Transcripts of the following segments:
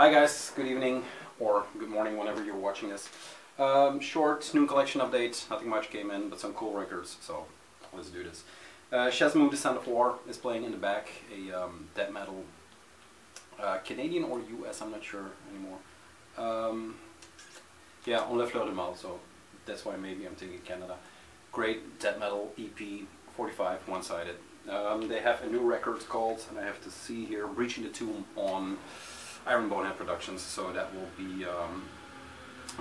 Hi guys, good evening or good morning whenever you're watching this. Short new collection update, nothing much came in but some cool records, so let's do this. Shazmu Descent of War is playing in the back, a death metal, Canadian or US, I'm not sure anymore. Yeah, on Le Fleur de Mal, so that's why maybe I'm thinking Canada. Great death metal EP, 45, one-sided. They have a new record called, and I have to see here, Breaching the Tomb on Iron Bonehead Productions, so that will be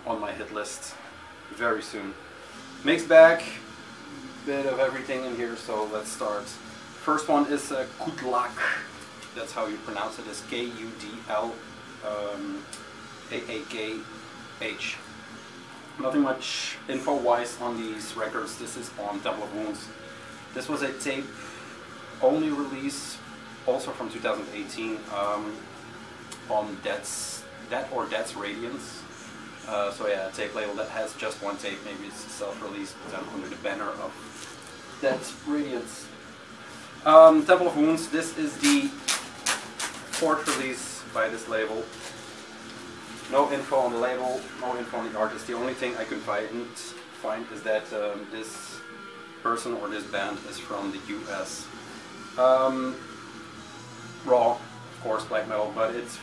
on my hit list very soon. Mixed bag, bit of everything in here, so let's start. First one is Kudlak, that's how you pronounce it, is K-U-D-L A-A-K-H. Nothing much info-wise on these records. This is on Temple of Wounds. This was a tape-only release, also from 2018, on Death's Radiance. So yeah, a tape label that has just one tape. Maybe it's self-released, but then under the banner of Death's Radiance. Temple of Wounds. This is the fourth release by this label. No info on the label, no info on the artist. The only thing I could find is that this person or this band is from the US. Raw, of course, black metal, but it's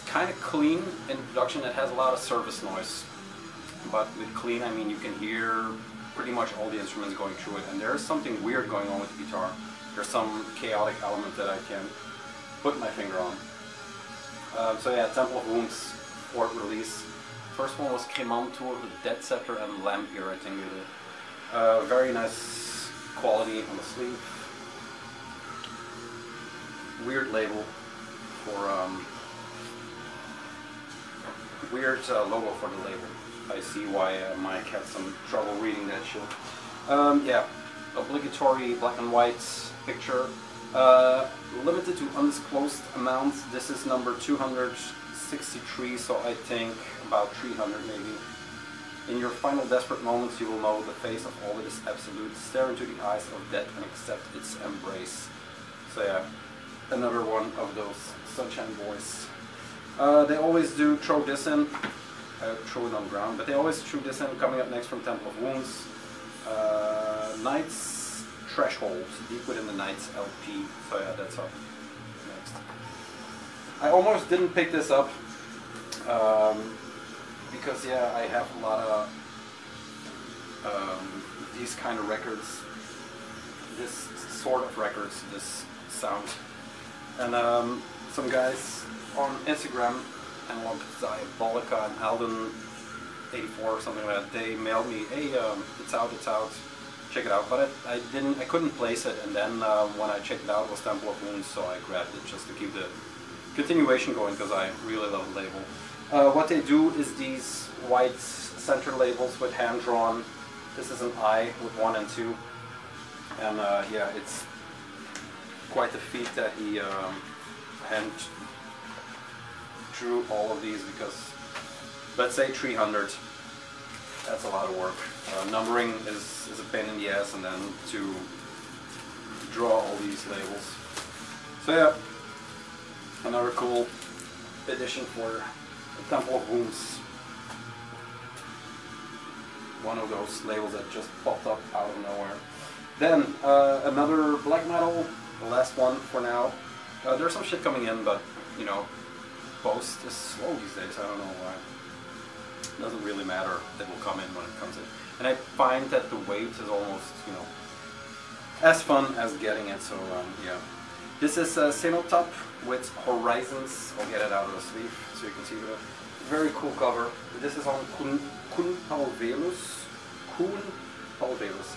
kind of clean in production. It has a lot of surface noise, but with clean I mean you can hear pretty much all the instruments going through it, and there's something weird going on with the guitar. There's some chaotic element that I can put my finger on. So yeah, Temple of Wounds, fourth release. First one was Kemantur with Dead Scepter and Lampier, I think it is. Very nice quality on the sleeve. Weird label for weird logo for the label. I see why Mike had some trouble reading that shit. Yeah, obligatory black and white picture. Limited to undisclosed amounts. This is number 263, so I think about 300 maybe. In your final desperate moments you will know the face of all that is absolute. Stare into the eyes of death and accept its embrace. So yeah, another one of those Sunshine Boys. They always do throw this in. Throw it on the ground, but they always threw this in. Coming up next from Temple of Wounds. Knight's Threshold, Deep Within the Night's LP. So yeah, that's up next. I almost didn't pick this up because yeah, I have a lot of these kind of records, this sort of records, this sound, and some guys on Instagram, and one Diabolica and Alden 84 or something like that, they mailed me, hey, it's out, check it out, but I couldn't place it, and then when I checked it out, it was Temple of Wounds, so I grabbed it just to keep the continuation going, because I really love the label. What they do is these white center labels with hand-drawn. This is an I with 1 and 2, and yeah, it's quite the feat that he hand drew all of these, because let's say 300, that's a lot of work. Numbering is a pain in the ass, and then to draw all these labels. So yeah, another cool edition for the Temple of Wounds. One of those labels that just popped up out of nowhere. Then another black metal, the last one for now. There's some shit coming in, but you know, post is slow these days, I don't know why. It doesn't really matter, it will come in when it comes in. And I find that the wait is almost, you know, as fun as getting it, so yeah. This is Cenotop with Horizons. I'll get it out of the sleeve so you can see it. Very cool cover. This is on Kun Palvelus,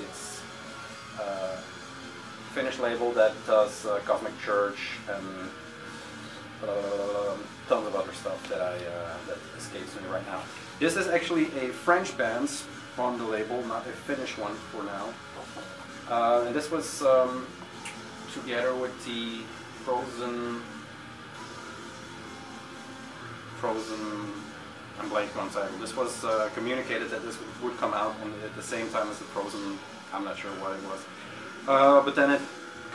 yes. Finnish label that does Cosmic Church and tons of other stuff that that escapes me right now. This is actually a French band on the label, not a Finnish one for now. And this was together with the Frozen. I'm blanking on title. This was communicated that this would come out at the same time as the Frozen. I'm not sure what it was. But then it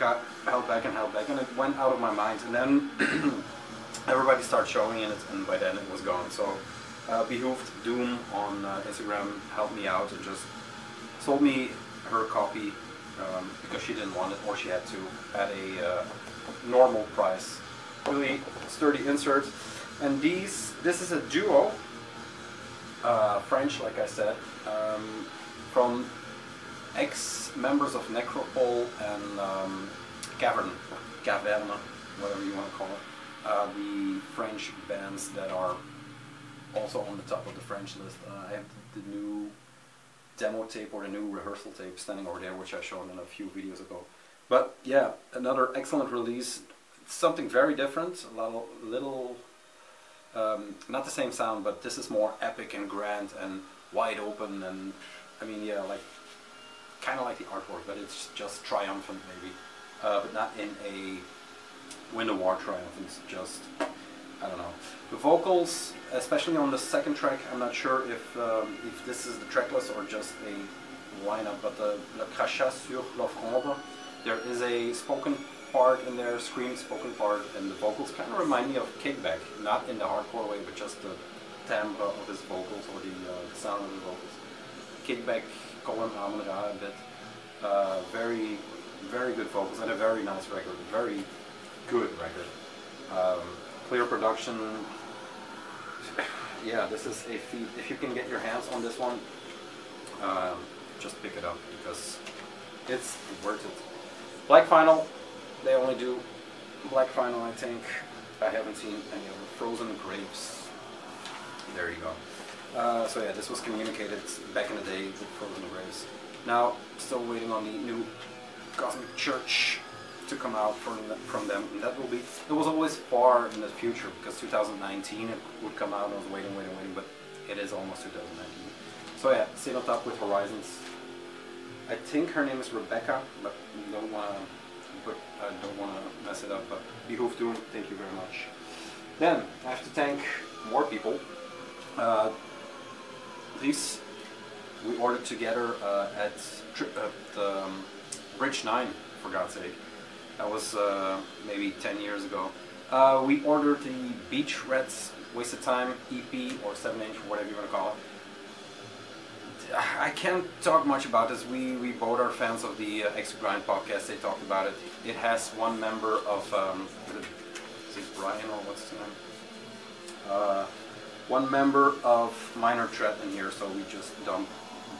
got held back, and it went out of my mind. And then everybody started showing it, and by then it was gone. So Behooved Doom on Instagram helped me out and just sold me her copy because she didn't want it, or she had to, at a normal price. Really sturdy insert. And this is a duo, French, like I said, from ex-members of Necropole and Cavern, whatever you want to call it. The French bands that are also on the top of the French list. I have the new demo tape or the new rehearsal tape standing over there, which I showed in a few videos ago. But yeah, another excellent release. Something very different, a little not the same sound, but this is more epic and grand and wide open, and I mean, yeah, like kind of like the artwork, but it's just triumphant maybe, but not in a Window War triumphant, just, I don't know. The vocals, especially on the second track, I'm not sure if this is the track list or just a lineup, but the Le Crachat sur l'Offrande, there is a spoken part in there, scream spoken part, and the vocals kind of remind me of Kickback, not in the hardcore way, but just the timbre of his vocals, or the sound of his vocals. Kickback, Colin Amon-Ra a bit. Very, very good vocals, and a very nice record, very good record. Clear production. Yeah, this is a feat. If you can get your hands on this one, just pick it up, because it's worth it. Black Vinyl. They only do black vinyl, I think. I haven't seen any of the Frozen Grapes. There you go. So yeah, this was communicated back in the day with Frozen Grapes. Now, still waiting on the new Cosmic Church to come out from them. And that will be, it was always far in the future, because 2019 it would come out. I was waiting, but it is almost 2019. So yeah, stayed on top with Horizons. I think her name is Rebecca, but don't want to mess it up, but Behooved Doom, thank you very much. Then, I have to thank more people. These we ordered together at the Bridge 9, for God's sake. That was maybe 10 years ago. We ordered the Beach Reds Wasted Time EP, or 7-inch, whatever you want to call it. I can't talk much about this. We both are fans of the Extra Grind podcast. They talked about it. It has one member of, is it Brian or what's his name? One member of Minor Threat in here, so we just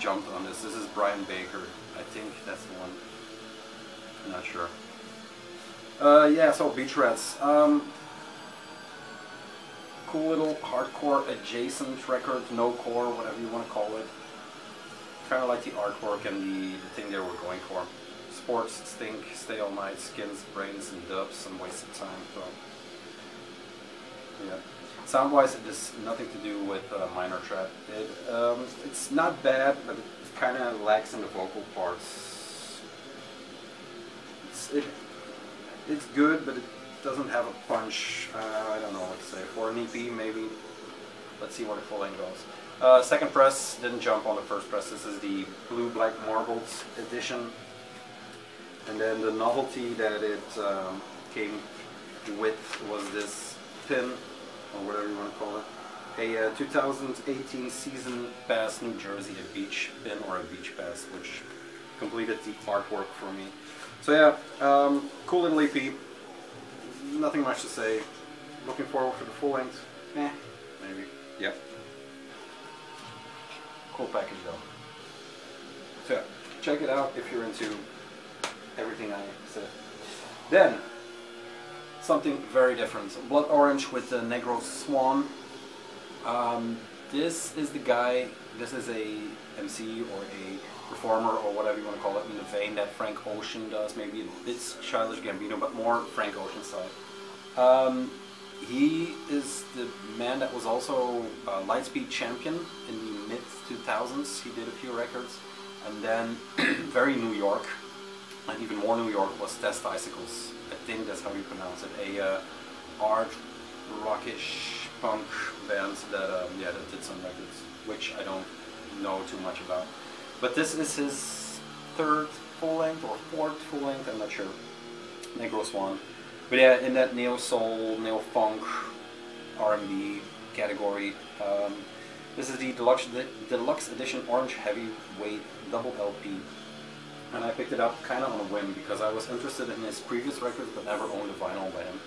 jumped on this. This is Brian Baker. I think that's the one. I'm not sure. Yeah, so Beach Reds. Cool little hardcore adjacent record, no core, whatever you want to call it. Kind of like the artwork and the thing they were going for. Sports, Stink, Stay All Night, Skins, Brains, and Dubs, and Wasted Time. So, yeah. Sound-wise, it has nothing to do with Minor Threat. It's not bad, but it kind of lacks in the vocal parts. It's good, but it doesn't have a punch. I don't know what to say. For an EP, maybe. Let's see where the full length goes. Second press, didn't jump on the first press. This is the Blue Black Marbles edition. And then the novelty that it came with was this pin, or whatever you want to call it. A 2018 Season Pass New Jersey, a beach pin or a beach pass, which completed the artwork for me. So yeah, cool little EP. Nothing much to say. Looking forward to the full length. Maybe. Yep. Cool package though. So yeah, check it out if you're into everything I said. Then, something very different. Blood Orange with the Negro Swan. This is the guy, this is a MC or a performer or whatever you want to call it, in the vein that Frank Ocean does, maybe a bit Childish Gambino, but more Frank Ocean side. He is the man that was also Lightspeed champion in the mid-2000s. He did a few records, and then very New York, and even more New York was Test Icicles. I think that's how you pronounce it. A art rockish punk band that yeah, that did some records, which I don't know too much about. But this is his third full length or fourth full length, I'm not sure. Negro Swan. But yeah, in that neo soul, neo funk R&B category. This is the deluxe edition Orange Heavyweight Double LP, and I picked it up kind of on a whim because I was interested in his previous records but never owned a vinyl by him.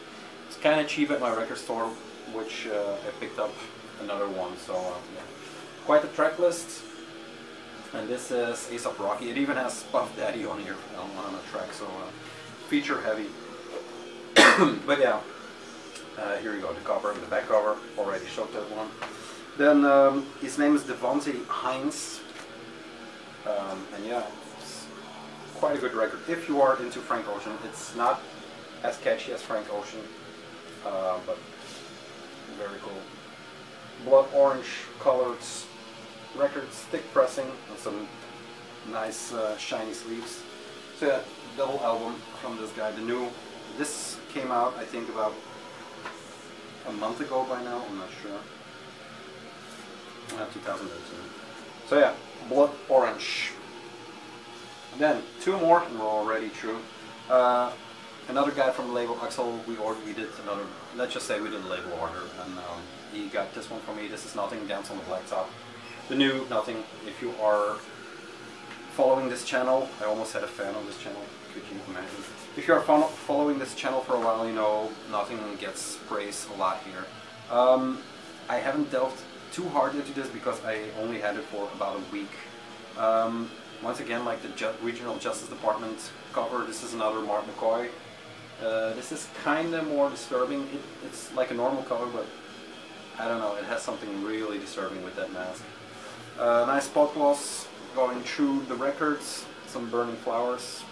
It's kind of cheap at my record store, which I picked up another one. So yeah. Quite a track list, and this is A$AP Rocky. It even has Puff Daddy on here on a track, so feature heavy. But yeah, here we go, the cover and the back cover, already showed that one. Then his name is Devontae Hines, and yeah, it's quite a good record. If you are into Frank Ocean, it's not as catchy as Frank Ocean, but very cool. Blood orange colored record, thick pressing, and some nice shiny sleeves. So yeah, double album from this guy. This came out I think about a month ago by now, I'm not sure. 2018. So yeah, blood orange. And then two more, and we're already through. Another guy from the label, Axel, we did another, let's just say we did a label order, and he got this one for me. This is Nothing, Dance on the Blacktop. The new Nothing. If you are following this channel, I almost had a fan on this channel, could you imagine? If you are following this channel for a while, you know Nothing gets praise a lot here. I haven't delved too hard into this because I only had it for about a week. Once again, like the Regional Justice Department cover, this is another M.Mccoy. This is kind of more disturbing. It's like a normal cover, but I don't know, it has something really disturbing with that mask. Nice spot gloss going through the records, some burning flowers,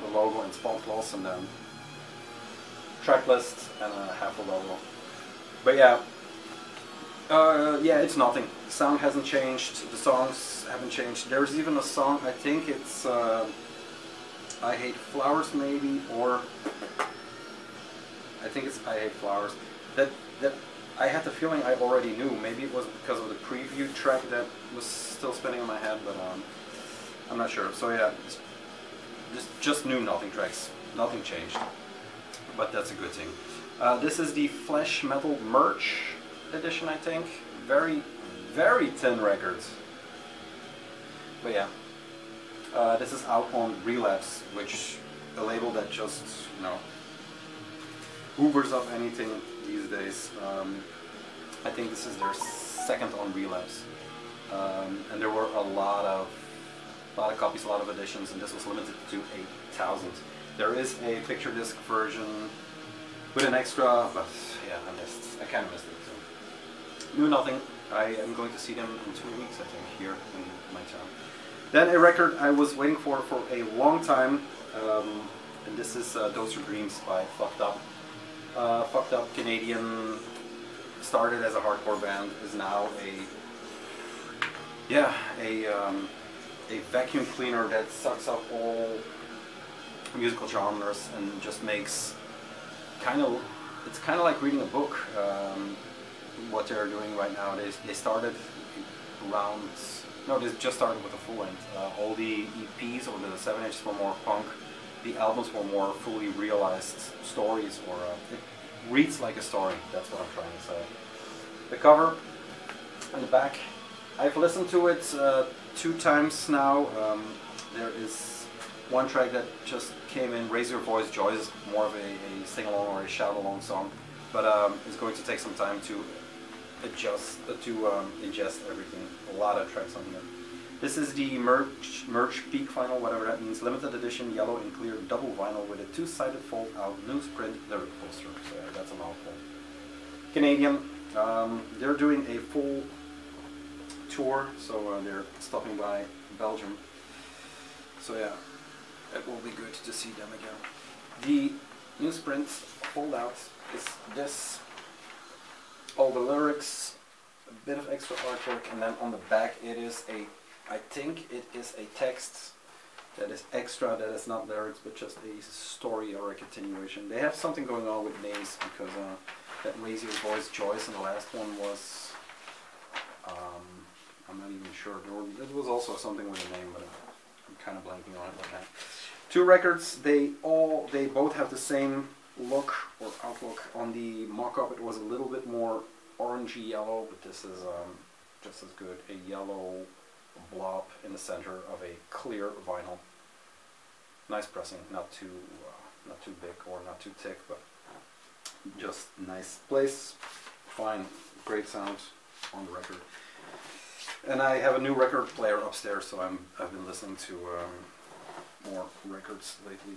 the logo and spot gloss, and then track list and a half a logo. But yeah, yeah, it's Nothing. The sound hasn't changed, the songs haven't changed. There's even a song, I think it's I Hate Flowers maybe, or I think it's I Hate Flowers, that I had the feeling I already knew. Maybe it was because of the preview track that was still spinning in my head, but I'm not sure. So yeah, just new Nothing tracks, nothing changed, but that's a good thing. This is the Flesh Metal Merch edition, I think. Very, very thin records. But yeah, this is out on Relapse, which a label that just, you know, hoovers up anything these days. I think this is their second on Relapse, and there were a lot of copies, a lot of editions, and this was limited to 8,000. There is a picture disc version with an extra, but yeah, I kind of missed it. So. New Nothing. I am going to see them in 2 weeks, I think, here in my town. Then a record I was waiting for a long time, and this is Those Are Dreams by Fucked Up. Fucked Up, Canadian, started as a hardcore band, is now a vacuum cleaner that sucks up all musical genres and just makes it's kind of like reading a book. What they're doing right now, they started around, no, they just started with a full length. All the EPs or the 7-inches were more punk. The albums were more fully realized stories, or it reads like a story, that's what I'm trying to say. The cover and the back, I've listened to it 2 times now. There is one track that just came in, Raise Your Voice Joy, is more of a sing-along or a shout-along song, but it's going to take some time to ingest everything. A lot of tracks on here. This is the merch peak vinyl, whatever that means, limited edition yellow and clear double vinyl with a 2-sided fold out newsprint lyric poster. So yeah, that's a mouthful. Canadian. They're doing a full tour, so they're stopping by Belgium. So yeah, it will be good to see them again. The newsprint fold out is this. All the lyrics, a bit of extra artwork, and then on the back it is I think it is a text that is extra, that is not lyrics, but just a story or a continuation. They have something going on with names, because that Raise Your Voice Joyce, and the last one was, I'm not even sure, it was also something with a name, but I'm kind of blanking on it right now. 2 records, they both have the same look or outlook. On the mock-up it was a little bit more orangey yellow, but this is just as good. A yellow blob in the center of a clear vinyl. Nice pressing, not too big or not too thick, but just nice place. Fine, great sound on the record. And I have a new record player upstairs, so I've been listening to more records lately,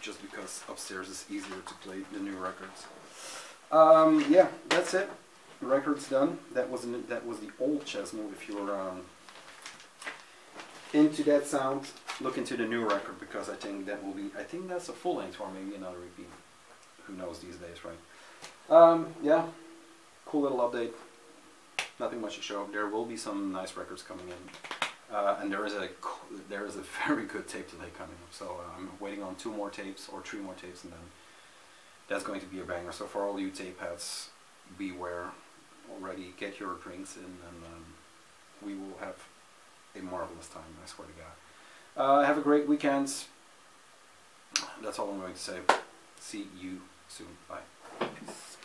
just because upstairs is easier to play the new records. Yeah, that's it. The record's done. That was the old chess move. If you were into that sound, look into the new record, because I think that will be. I think that's a full length or maybe another EP. Who knows these days, right? Yeah, cool little update. Nothing much to show. There will be some nice records coming in, and there is a very good tape delay coming up. So I'm waiting on 2 more tapes or 3 more tapes, and then that's going to be a banger. So for all you tape heads, beware already. Get your drinks in, and we will have a marvelous time. I swear to God. Have a great weekend. That's all I'm going to say. See you soon. Bye. Peace.